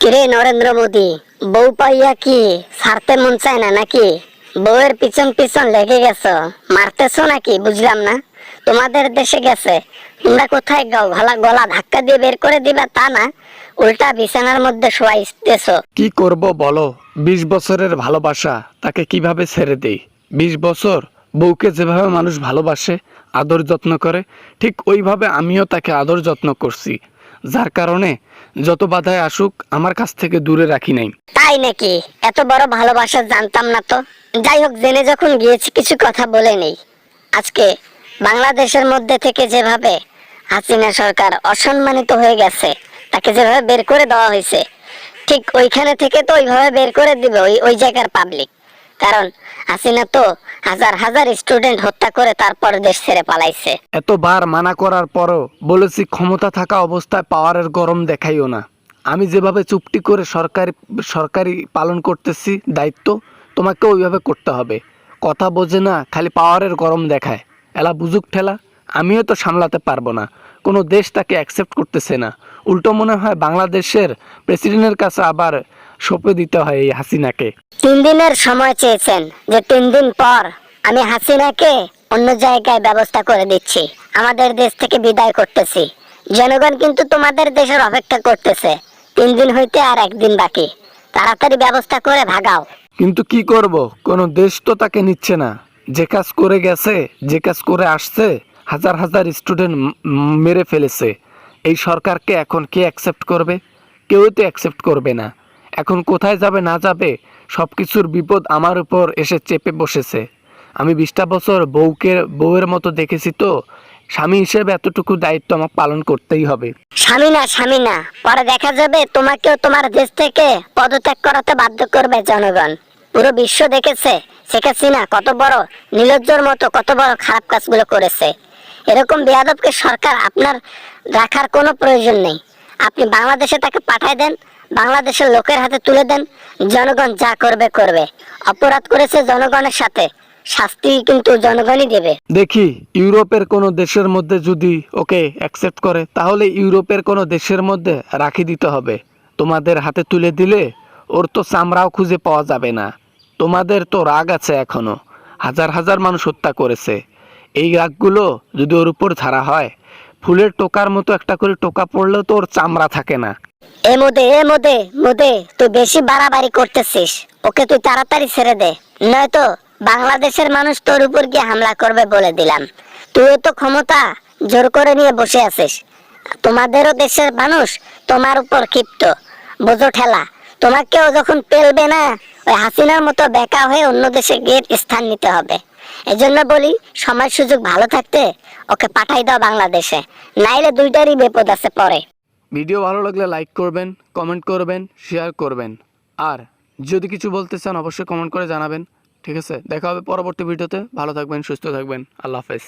কিরে নরেন্দ্র মোদী, বউ পাইয়া কি ছাড়তে মন চায় না নাকি? বউয়ের পিছন পিছন লেগে গেছো, মারতেছো নাকি? বুঝলাম না। তোমাদের দেশে গেছে, তোমরা কোথায় গাও? গলা গলা ধাক্কা দিয়ে বের করে দিবা তা না, উল্টা বিছানার মধ্যে শোয়াইতেছো। কি করব বলো? 20 বছরের ভালোবাসা, তাকে কিভাবে ছেড়ে দেই? 20 বছর বউকে যেভাবে মানুষ ভালোবাসে, আদর যত্ন করে, ঠিক ওইভাবে আমিও তাকে আদর যত্ন করছি, যার কারণে যত বাধায় আসুক আমার কাছ থেকে দূরে রাখি নাই। তাই নাকি? এত বড় ভালোবাসা জানতাম না তো। যাই হোক, জেনে যখন গিয়েছি কিছু কথা বলে নেই। আজকে বাংলাদেশের মধ্যে থেকে যেভাবে হাসিনা সরকার অসম্মানিত হয়ে গেছে, তাকে যেভাবে বের করে দেওয়া হয়েছে, ঠিক ওইখানে থেকে তো ওইভাবে বের করে দিবে ওই ওই জায়গার পাবলিক। কারণ হাসিনা তো হাজার হাজার স্টুডেন্ট হত্যা করে তারপর দেশ ছেড়ে পালাইছে। এতবার মানা করার পরও বলেছি ক্ষমতা থাকা অবস্থায় পাওয়ারের গরম দেখাইও না। আমি যেভাবে চুপটি করে সরকারি পালন করতেছি দায়িত্ব, তোমাকে ওইভাবে করতে হবে। কথা বোঝে না, খালি পাওয়ারের গরম দেখায়। এলা বুঝুক ঠেলা, আমিও তো সামলাতে পারবো না। কোনো দেশ তাকে অ্যাকসেপ্ট করতেছে না। উল্টো মনে হয় বাংলাদেশের প্রেসিডেন্টের কাছে আবার সঁপে দিতে হয় এই হাসিনাকে। 3 দিনের সময় চেয়েছেন, যে 3 দিন পর আমি হাসিনাকে অন্য জায়গায় ব্যবস্থা করে দিচ্ছি, আমাদের দেশ থেকে বিদায় করতেছি। জনগণ কিন্তু তোমাদের দেশের অপেক্ষা করতেছে। 3 দিন হইতে আর 1 দিন বাকি, তাড়াতাড়ি ব্যবস্থা করে ভাগাও। কিন্তু কি করব, কোনো দেশ তো তাকে নিচ্ছে না। যে কাজ করে গেছে, যে কাজ করে আসছে, হাজার হাজার স্টুডেন্ট মেরে ফেলেছে। এই সরকারকে এখন কে অ্যাকসেপ্ট করবে? কেউ তো অ্যাকসেপ্ট করবে না। এখন কোথায় যাবে না যাবে, সব কিছুর বিপদ আমার উপর এসে চেপে বসেছে। আমি 20টা বছর বউয়ের মতো দেখেছি, তো স্বামী হিসেবে এতটুকু দায়িত্ব আমাকে পালন করতেই হবে। স্বামী না, স্বামী না, পরে দেখা যাবে তোমাকেও তোমার দেশ থেকে পদত্যাগ করাতে বাধ্য করবে জনগণ। পুরো বিশ্ব দেখেছে শেখ হাসিনা কত বড় নির্লজ্জর মতো কত বড় খারাপ কাজগুলো করেছে। এরকম বেয়াদবকে সরকার আপনার রাখার কোনো প্রয়োজন নেই। আপনি বাংলাদেশে তাকে পাঠায় দেন, বাংলাদেশের লোকের হাতে তুলে দেন, জনগণ যা করবে করবে। অপরাধ করেছে জনগণের সাথে, শাস্তি কিন্তু জনগণই দেবে। দেখি ইউরোপের কোনো দেশের মধ্যে যদি ওকে অ্যাকসেপ্ট করে, তাহলে ইউরোপের কোনো দেশের মধ্যে রাখি দিতে হবে। তোমাদের হাতে তুলে দিলে ওর তো চামড়াও খুঁজে পাওয়া যাবে না। তোমাদের তো রাগ আছে এখনো, হাজার হাজার মানুষ হত্যা করেছে। এই রাগগুলো যদি ওর উপর ঝাড়া হয়, ফুলের টোকার মতো একটা করে টোকা পড়লেও তো ওর চামড়া থাকে না। এ মোদে তুই বেশি বাড়াবাড়ি করতেছিস। ওকে তুই তাড়াতাড়ি ছেড়ে দে, নয়তো বাংলাদেশের মানুষ তোর উপর গিয়ে হামলা করবে বলে দিলাম। তুইও তো ক্ষমতা জোর করে নিয়ে বসে আছিস। তোমাদেরও দেশের মানুষ তোমার উপর ক্ষিপ্ত, বোঝো ঠেলা। তোমাকেও যখন পেলবে না, ওই হাসিনার মতো বেকা হয়ে অন্য দেশে গিয়ে স্থান নিতে হবে। এজন্য বলি, সময় সুযোগ ভালো থাকতে ওকে পাঠাই দাও বাংলাদেশে, নাইলে দুইটারই বিপদ আছে পরে। ভিডিও ভালো লাগলে লাইক করবেন, কমেন্ট করবেন, শেয়ার করবেন। আর যদি কিছু বলতে চান অবশ্যই কমেন্ট করে জানাবেন। ঠিক আছে, দেখা হবে পরবর্তী ভিডিওতে। ভালো থাকবেন, সুস্থ থাকবেন। আল্লাহ হাফেজ।